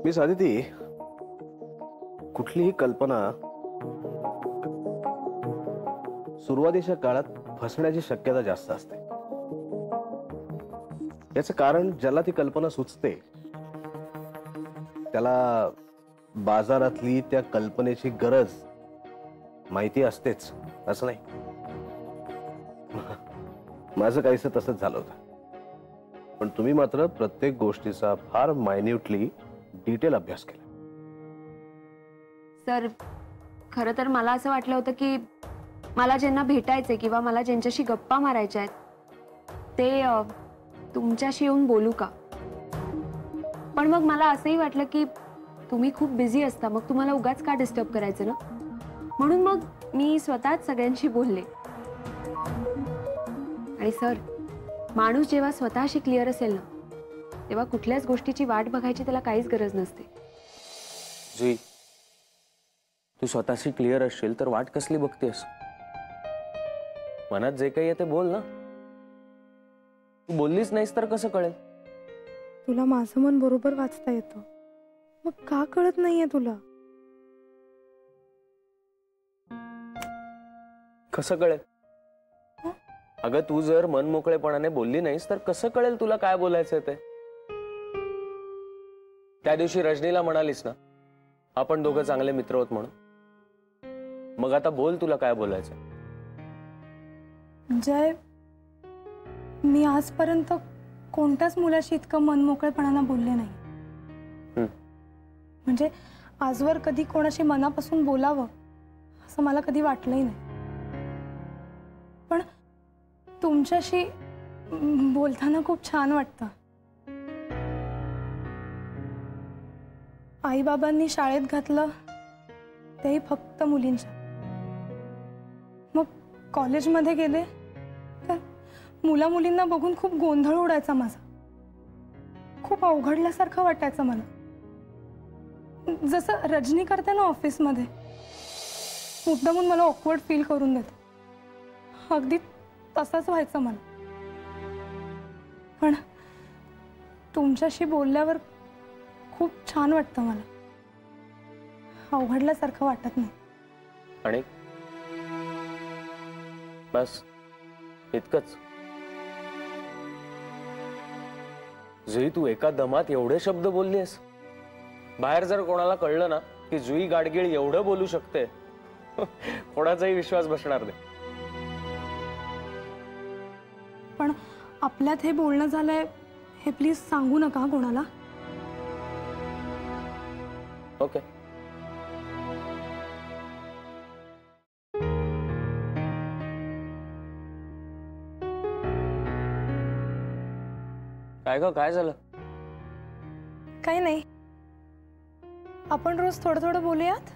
Miss Aditi, कुठलीही कल्पना सुरुवातीच्या काळात फसण्याची शक्यता जास्त असते. याचं कारण ज्याला ती कल्पना सुचते त्याला बाजारातली त्या कल्पनेची गरज माहिती असतेच असं नाही. माझं काहीसं तसंच झालं होतं. पण तुम्ही मात्र प्रत्येक गोष्टीचा फार मायन्यूटली डिटेल अभ्यास केला. सर, खरं तर मला असं वाटलं होतं की मला ज्यांना भेटायचे किंवा मला ज्यांच्याशी गप्पा मारायच्या आहेत ते तुमच्याशी येऊन बोलू का. पण मग मला असंही वाटलं की तुम्ही खूप बिझी असता, मग तुम्हाला उगाच का डिस्टर्ब करायचं ना, म्हणून मग मी स्वतःच सगळ्यांशी बोलले. आणि सर, माणूस जेव्हा स्वतःशी क्लिअर असेल ना तेव्हा कुठल्याच गोष्टीची वाट बघायची त्याला काहीच गरज नसते. जुई, तू स्वतःशी क्लिअर असशील तर वाट कसली बघतेस? मनात जे काही आहे ते बोल ना. तू बोललीच नाहीस तर कसं कळेल? तुला माझं मन बरोबर वाचता येतं, मग का कळत नाहीये तुला? कसं कळेल? अगं, तू जर मन मोकळेपणाने बोलली नाहीस तर कसं कळेल तुला काय बोलायचं ते? त्या दिवशी रजनीला म्हणालीस ना आपण दोघं चांगले मित्र आहोत म्हणून. मग आता बोल, तुला काय बोलायचं? जय, मी आजपर्यंत कोणत्याच मुलाशी इतकं मनमोकळेपणाने बोलले नाही. म्हणजे आजवर कधी कोणाशी मनापासून बोलावं असं मला कधी वाटलंही नाही. पण तुमच्याशी बोलताना खूप छान वाटतं. आई बाबांनी शाळेत घातलं तेही फक्त मुलींच्या. मग कॉलेजमध्ये गेले तर मुला मुलींना बघून खूप गोंधळ उडायचा माझा. खूप अवघडल्यासारखं वाटायचं मला. जसं रजनी करते ना ऑफिसमध्ये, मुद्दामून मला ऑकवर्ड फील करून देते, अगदी तसंच व्हायचं मला. पण तुमच्याशी बोलल्यावर खूप छान वाटतं मला. अवघडल्यासारखं वाटत नाही. आणि बस इतकंच? जुई, तू एका दमात एवढे शब्द बोललीस. बाहेर जर कोणाला कळलं ना की जुई गाडगीळ एवढं बोलू शकते कोणाचाही विश्वास बसणार नाही. पण आपल्यात हे बोलणं झालंय हे प्लीज सांगू नका कोणाला. ओके. काय ग, काय झालं? काही नाही, आपण रोज थोडं थोडं बोलूयात.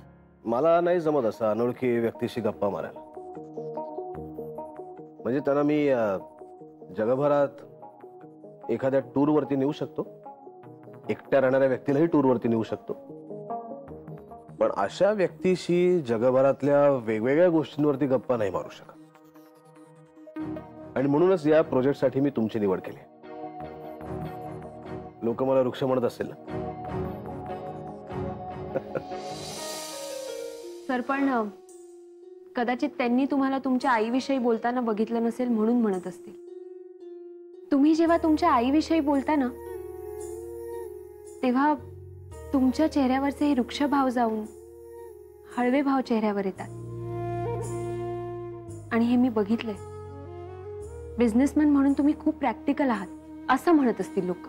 मला नाही जमत असं अनोळखी व्यक्तीशी गप्पा मारायला. म्हणजे त्यांना मी जगभरात एखाद्या टूर वरती नेऊ शकतो, एकट्या राहणाऱ्या व्यक्तीलाही टूर वरती नेऊ शकतो, पण अशा व्यक्तीशी जगभरातल्या वेगवेगळ्या गोष्टींवरती गप्पा नाही मारू शकत. आणि म्हणूनच या प्रोजेक्टसाठी मी तुमची निवड केली. लोक मला वृक्ष म्हणत असेल ना. सर, पण कदाचित त्यांनी तुम्हाला तुमच्या आईविषयी बोलताना बघितलं नसेल म्हणून म्हणत असतील. तुम्ही जेव्हा तुमच्या आईविषयी बोलता ना तेव्हा तुमच्या चेहऱ्यावरचे हे वृक्ष भाव जाऊन हळवे भाव चेहऱ्यावर येतात. आणि हे मी बघितलंय. बिझनेसमॅन म्हणून तुम्ही खूप प्रॅक्टिकल आहात असं म्हणत असतील लोक,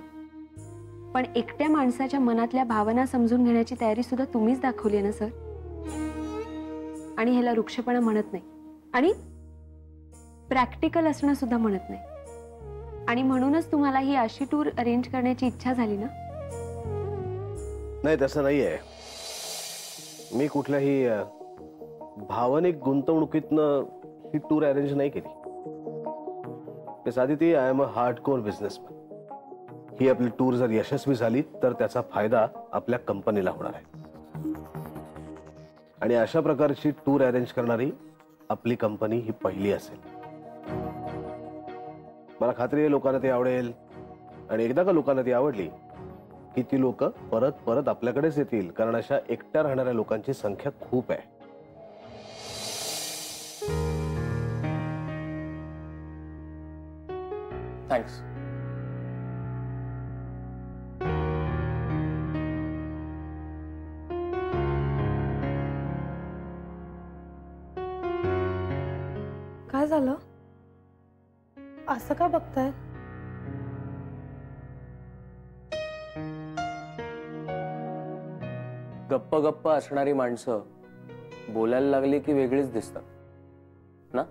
पण एकट्या माणसाच्या मनातल्या भावना समजून घेण्याची तयारी सुद्धा तुम्हीच दाखवली आहे ना सर. आणि ह्याला वृक्षपणा म्हणत नाही आणि प्रॅक्टिकल असणं सुद्धा म्हणत नाही. आणि म्हणूनच तुम्हाला ही अशी टूर अरेंज करण्याची इच्छा झाली ना? नाही, तसं नाहीये. मी कुठल्याही भावनिक गुंतवणुकीतनं ही टूर अरेंज नाही केली. Aditi, I am a hardcore businessman. ही आपली टूर जर यशस्वी झाली तर त्याचा फायदा आपल्या कंपनीला होणार आहे. आणि अशा प्रकारची टूर अरेंज करणारी आपली कंपनी ही पहिली असेल. मला खात्री आहे लोकांना ते आवडेल, आणि एकदा का लोकांना ती आवडली की ती लोक परत परत आपल्याकडेच येतील, कारण अशा एकट्या राहणाऱ्या लोकांची संख्या खूप आहे. थँक्स. काय झालं? असं का बघताय? गप्प गप्प असणारी माणसं बोलायला लागली की वेगळीच दिसतात ना.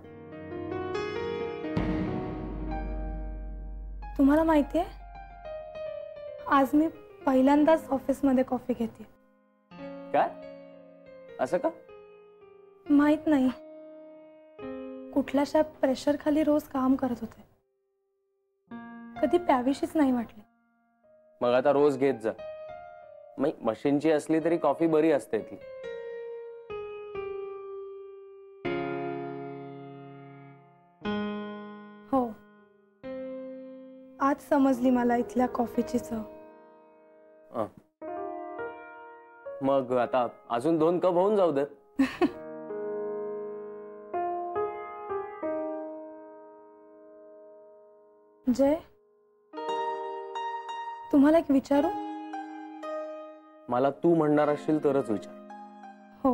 तुम्हाला माहितीये, आज मी पहिल्यांदाच ऑफिसमध्ये कॉफी घेते. काय? असं का? माहित नाही, कुठल्याशा प्रेशर खाली रोज काम करत होते, कधी प्यावीशीच नाही वाटली. मग आता रोज घेत जा. मशीनची असली तरी कॉफी बरी असते ती. हो, आज समजली मला इथल्या कॉफीची चव. मग आता अजून 2 कप होऊन जाऊ देत. जय, तुम्हाला एक विचारू? मला तू म्हणणार असशील तरच विचार. हो.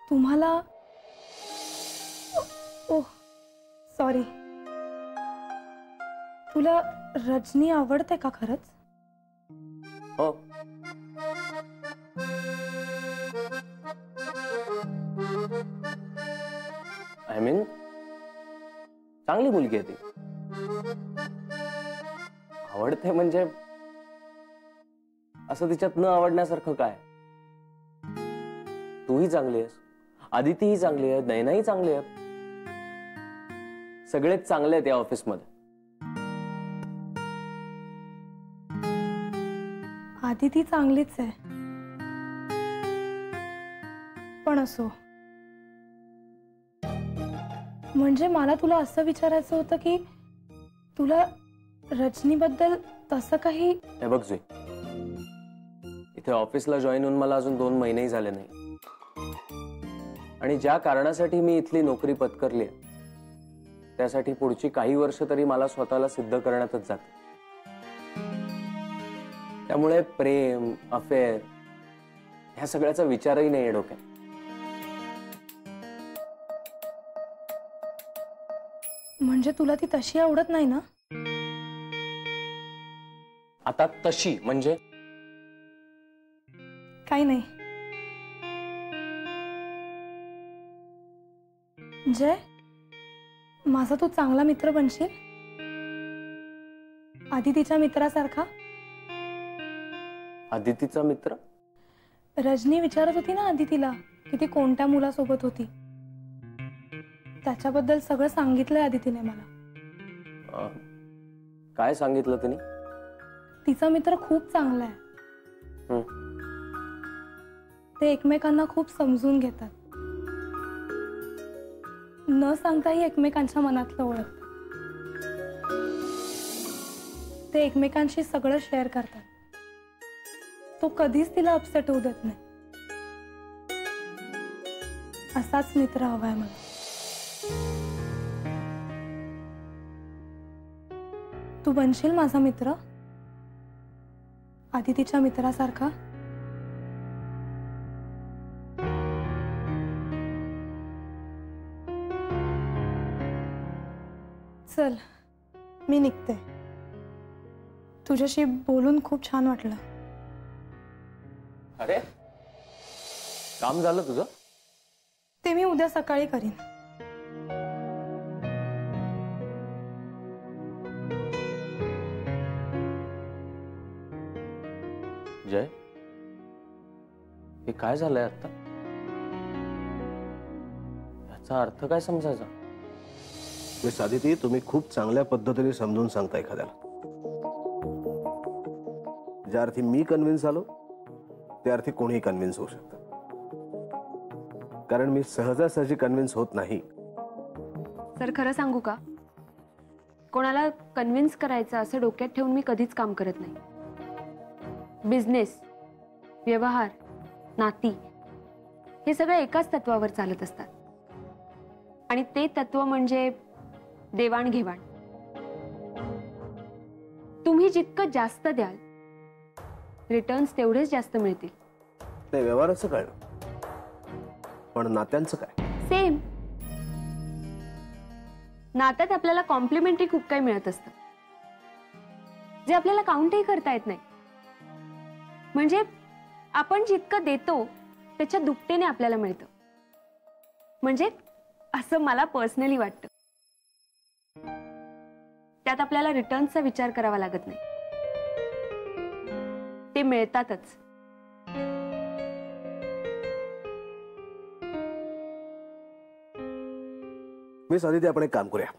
तुम्हाला, ओह सॉरी, तुला रजनी आवडते का खरंच? हो. आय मीन, चांगली मुलगी आहे ती. आवडते म्हणजे असं तिच्यात न आवडण्यासारखं काय? तूही चांगली आहेस, आदितीही चांगली आहे, नयनाही चांगली आहे. सगळेच चांगले आहेत या ऑफिसमध्ये. आदिती चांगलीच आहे, पण असो. म्हणजे मला तुला असं विचारायचं होतं की तुला रजनीबद्दल तसं काही. हे बघ जुई, इथे ऑफिसला जॉईन होऊन मला अजून 2 महिनेही झाले नाही, आणि ज्या कारणासाठी मी इथली नोकरी पत्करली आहे त्यासाठी पुढची काही वर्ष तरी मला स्वतःला सिद्ध करण्यातच जाते. त्यामुळे प्रेम, अफेअर ह्या सगळ्याचा विचारही नाही डोक्यात. म्हणजे तुला ती तशी आवडत नाही ना? आता तशी म्हणजे काही नाही. जय, माझा तू चांगला मित्र बनशील, आदितीच्या मित्रासारखा. आदितीचा मित्र? रजनी विचारत होती ना आदितीला की ती कोणत्या मुलासोबत होती. त्याच्याबद्दल सगळं सांगितलंय आदितीने मला. काय सांगितलं तिने? तिचा मित्र खूप चांगला आहे. ते एकमेकांना खूप समजून घेतात, न सांगताही एकमेकांच्या मनातलं ओळखतात. ते एकमेकांशी सगळं शेअर करतात. तो कधीच तिला अपसेट होऊ देत नाही. असाच मित्र हवाय मला. तू बनशील माझा मित्र, आदितीच्या मित्रासारखा? चल, मी निघते. तुझ्याशी बोलून खूप छान वाटलं. अरे, काम झालं तुझं? ते मी उद्या सकाळी करीन. जय, हे काय झालंय आता? याचा अर्थ काय समजायचा? मिस आदिती, तुम्ही खूप चांगल्या पद्धतीने समजून सांगता एखाद्याला. ज्या अर्थी मी कन्व्हिन्स झालो त्या अर्थी कोणीही कन्व्हिन्स होऊ शकतं. कारण मी सहजासहजी कन्व्हिन्स होत नाही. सर, खरं सांगू का, कोणाला कन्व्हिन्स करायचं असं डोक्यात ठेवून मी कधीच काम करत नाही. बिझनेस, व्यवहार, नाती हे सगळं एकाच तत्वावर चालत असतात आणि ते तत्व म्हणजे देवाणघेवाण. तुम्ही जितकं जास्त द्याल रिटर्न्स तेवढेच जास्त मिळतील. नाही, व्यवहाराचं काय पण नात्यांचं काय? सेम. नात्यात आपल्याला कॉम्प्लिमेंटरी खूप काही मिळत असतं जे आपल्याला काउंटही करता येत नाही. म्हणजे आपण जितकं देतो त्याच्या दुपटीने आपल्याला मिळतं. म्हणजे असं मला पर्सनली वाटतं. त्यात आपल्याला रिटर्न्सचा विचार करावा लागत नाही, ते मिळतातच. मी साधी आपण एक काम करूया.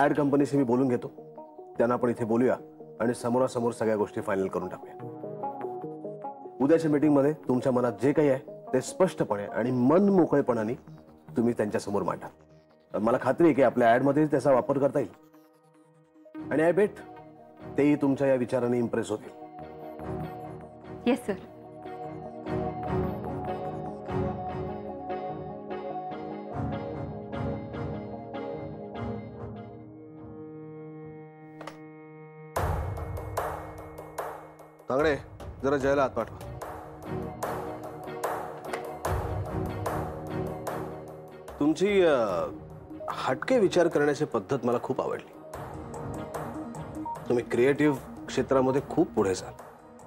ऍड कंपनीशी मी बोलून घेतो, त्यांना आपण इथे बोलूया आणि समोरासमोर सगळ्या गोष्टी फायनल करून टाकूया. उद्याच्या मीटिंग मध्ये तुमच्या मनात जे काही आहे ते स्पष्टपणे आणि मन मोकळेपणाने तुम्ही त्यांच्यासमोर मांडा. मला खात्री आहे की आपल्या ऍड मध्ये त्याचा वापर करता येईल आणि आय बेट तेही तुमच्या या विचाराने इम्प्रेस होतील. Yes sir. तांगडे, जरा जयला हात पाठवा. तुमची हटके विचार करण्याची पद्धत मला खूप आवडली. तुम्ही क्रिएटिव्ह क्षेत्रामध्ये खूप पुढे जाल.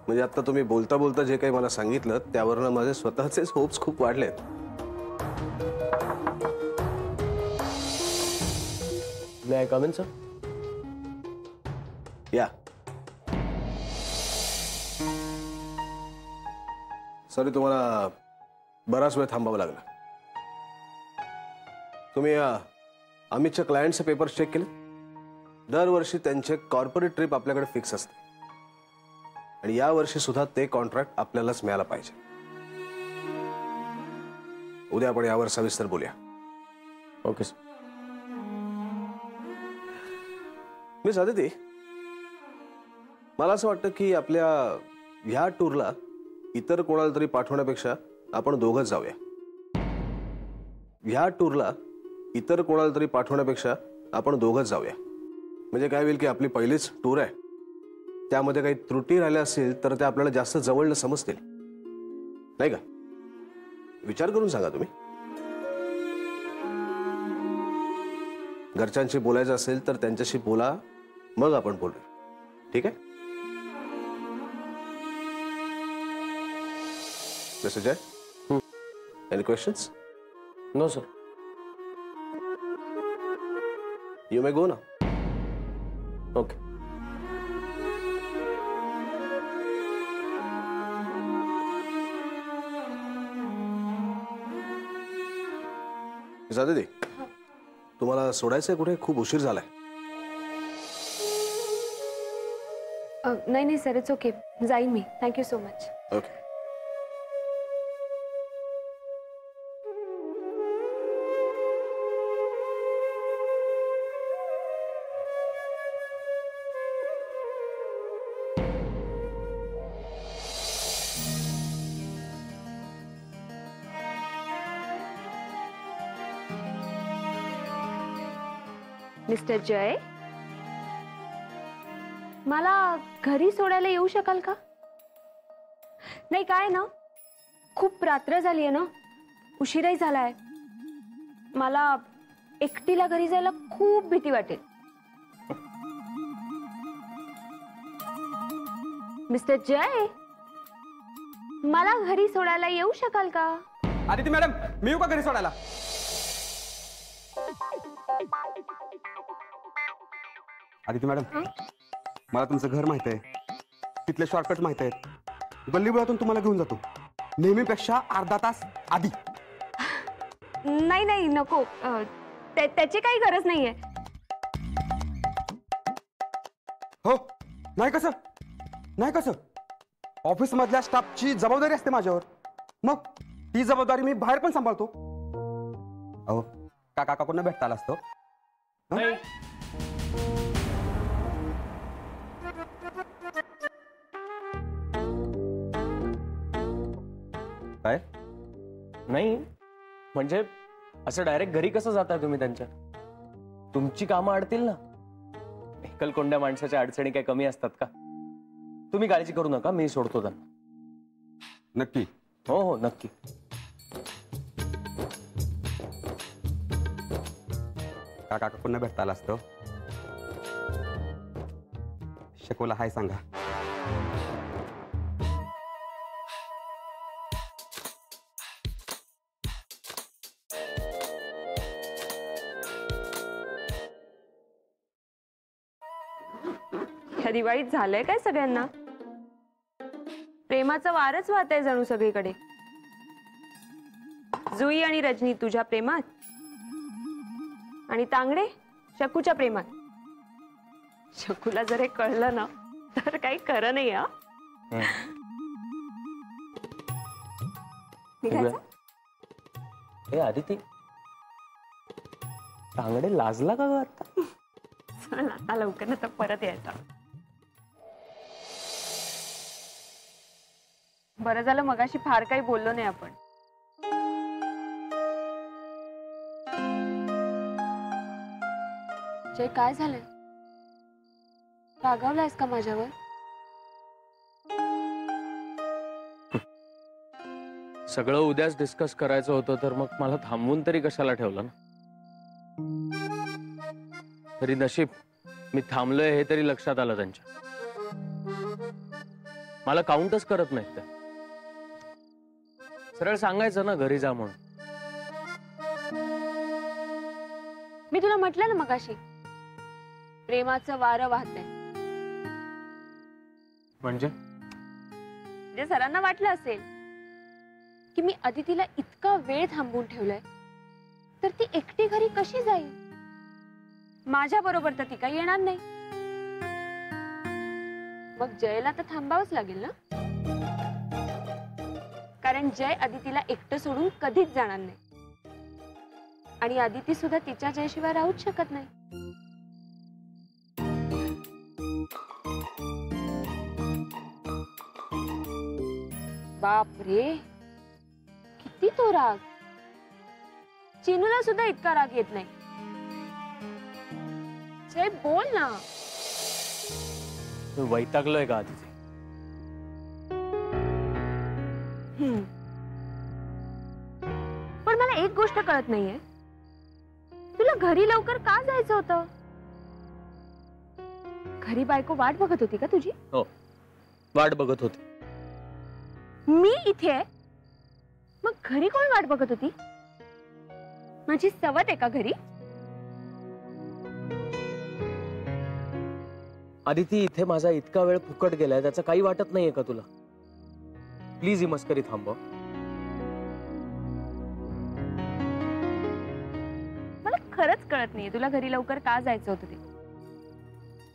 म्हणजे आता तुम्ही बोलता बोलता जे काही मला सांगितलं त्यावरनं माझे स्वतःचेच होप्स खूप वाढलेत. मे आय कम इन सर? या सॉरी, तुम्हाला बराच वेळ थांबावं लागला. तुम्ही अमितच्या क्लायंटचे पेपर्स चेक केले? दरवर्षी त्यांचे कॉर्पोरेट ट्रिप आपल्याकडे फिक्स असते आणि या वर्षी सुद्धा ते कॉन्ट्रॅक्ट आपल्यालाच मिळायला पाहिजे. उद्या आपण यावर सविस्तर बोलूया. Okay sir. मिस अदिती, मला असं वाटतं की आपल्या ह्या टूरला इतर कोणाला तरी पाठवण्यापेक्षा आपण दोघंच जाऊया. ह्या टूरला इतर कोणाला तरी पाठवण्यापेक्षा आपण दोघंच जाऊया. म्हणजे काय होईल की आपली पहिलीच टूर आहे, त्यामध्ये काही त्रुटी राहिल्या असतील तर त्या आपल्याला जास्त जवळनं समजतील, नाही का? विचार करून सांगा तुम्ही. घरच्यांशी बोलायचं असेल तर त्यांच्याशी बोला, मग आपण बोलूया. ठीक आहे? Mister Jay, any questions? No sir. You may go ना. ओके. दीदी, तुम्हाला सोडायचंय कुठे? खूप उशीर झालाय. नाही नाही sir, it's okay. Join me. Thank you so much. Okay. Mister Jay, मला घरी सोडायला येऊ शकाल का? नाही काय ना, खूप रात्र झाली आहे ना, उशीरही झालाय. मला एकटीला घरी जायला खूप भीती वाटेल. मिस्टर जय, मला घरी सोडायला येऊ शकाल का? आदिती मॅडम, मी येऊ का घरी सोडायला? आदिती मॅडम, मला तुमचं घर माहित आहे, तिथले शॉर्टकट माहित आहेत. गल्लीबोळातून तुम्हाला घेऊन जातो, नेहमीपेक्षा अर्धा तास आधी. नाही नाही नको, त्याची काही गरज नाहीये. हो, नाही कसं? नाही कसं? ऑफिस मधल्या स्टाफची जबाबदारी असते माझ्यावर, मग ती जबाबदारी मी बाहेर पण सांभाळतो. अहो, काका काकूंना भेटता आला असतो. नाही. काय नाही म्हणजे असं डायरेक्ट घरी कसं जाताय तुम्ही त्यांच्या? तुमची कामं अडतील ना. एकलकोंड्या माणसाच्या अडचणी काही कमी असतात का? तुम्ही काळजी करू नका, मी सोडतो त्यांना. नक्की? हो हो नक्की. काका काकूंना भेटता आला असतो. शकोला हाय सांगा. ह्या दिवाळीत झालंय काय सगळ्यांना? प्रेमाचं वारच वाहत आहे जणू सगळीकडे. जुई आणि रजनी तुझ्या प्रेमात आणि तांगडे शकूच्या प्रेमात. शकूला जर हे कळलं ना तर काही खरं नाही. हा निघायचं? ए आदिती, तांगडे लाजला का ग आता? चल आता लवकर ना तर परत यायचा. बरं झालं मगाशी फार काही बोललो नाही आपण. जय, काय झालंय? रागावलायस का माझ्यावर? सगळं उद्याच डिस्कस करायचं होतं तर मग मला थांबवून तरी कशाला ठेवलं ना. तरी नशीब मी थांबलोय हे तरी लक्षात आलं त्यांच्या. मला काउंटच करत नाहीत त्या. सरळ सांगायचं ना घरी जा म्हणून. मी तुला म्हटलं ना मगाशी, प्रेमाचं वारं वाहतंय. म्हणजे सरांना वाटलं असेल की मी अदितीला इतका वेळ थांबवून ठेवलाय तर ती एकटी घरी कशी जाईल. माझ्या बरोबर तर ती काही येणार नाही. मग जयला तर थांबावंच लागेल ना, कारण जय अदितीला एकटं सोडून कधीच जाणार नाही. आणि अदिती सुद्धा तिच्या जयशिवाय राहूच शकत नाही. बाप रे, किती तो राग. चिनूला सुद्धा इतका राग येत नाही. जय बोल ना. वैतागलोय का आदिती? पण मला एक गोष्ट कळत नाहीये, तुला घरी लवकर का जायचं होतं? घरी बायको वाट बघत होती का तुझी? हो, वाट बघत होती. मी इथे आहे, मग घरी कोण वाट बघत होती? माझी सवत आहे का घरी? आदिती, इथे माझा इतका वेळ फुकट गेलाय त्याचं काही वाटत नाहीये का तुला? प्लीज ही मस्करी थांबव. मला खरंच कळत नाहीये तुला घरी लवकर का जायचं होतं ते.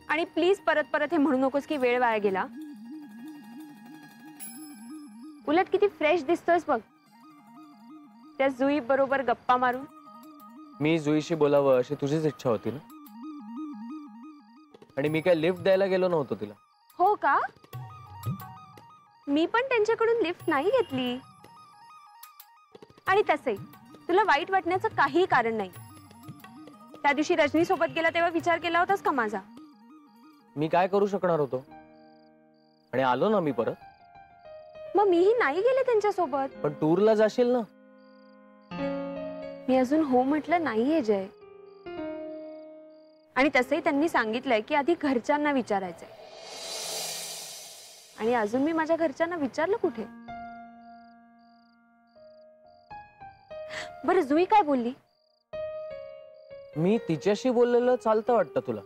आणि प्लीज परत परत हे म्हणू नकोस की वेळ वाया गेला. उलट किती फ्रेश दिसतोयस बघ त्या जुई बरोबर गप्पा मारून. मी जुईशी बोलावं अशी तुझीच इच्छा होती ना, आणि मी काय लिफ्ट द्यायला गेलो नव्हतो तिला. हो का? मी पण त्यांच्याकडून लिफ्ट नाही घेतली. आणि तसंही तुला वाईट वाटण्याचं काही कारण नाही. त्या दिवशी रजनी सोबत गेला तेव्हा विचार केला होतास का माझा? मी काय करू शकणार होतो, आणि आलो ना मी परत. मग मीही नाही गेले त्यांच्या सोबत. पण टूरला जाशील ना. मी अजून हो म्हटलं नाहीये जय. आणि तसंही त्यांनी सांगितलंय की आधी घरच्यांना विचारायचंय. आणि अजून मी माझ्या घरच्यांना विचारलं कुठे? बरं जुई काय बोलली? मी तिच्याशी बोललेलं चालतं वाटतं तुला?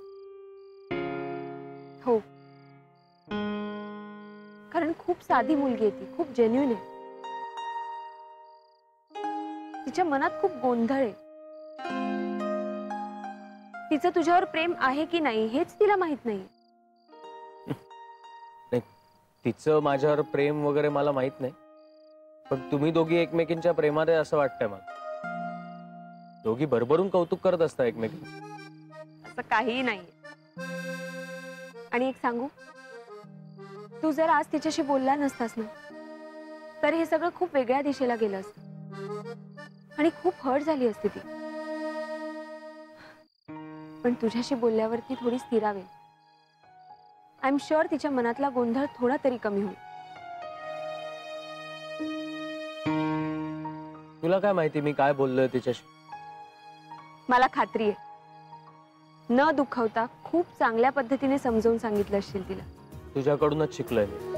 हो, कारण खूप साधी मुलगी आहे ती, खूप जेन्युइन आहे. तिच्या मनात खूप गोंधळ आहे. तिचं तुझ्यावर प्रेम आहे की नाही हेच तिला माहित नाही. तिचं माझ्यावर प्रेम वगैरे मला माहित नाही, पण तुम्ही दोघी एकमेकींच्या प्रेमात आहे असं वाटतंय मला. दोघी भरभरून कौतुक करत असता एकमेक. असं काहीही नाही. आणि एक सांगू, तू जर आज तिच्याशी बोलला नसतास ना तर हे सगळं खूप वेगळ्या दिशेला गेलं असतं आणि खूप हर्ट झाली असती ती. पण तुझ्याशी बोलल्यावर ती थोडी स्थिरावेल. आय एम शुअर तिच्या मनातला गोंधळ थोडा तरी कमी होईल. तुला काय माहिती मी काय बोललोय तिच्याशी? मला खात्री आहे न दुखवता खूप चांगल्या पद्धतीने समजावून सांगितलं असेल तिला. तुझ्याकडूनच शिकलोय मी.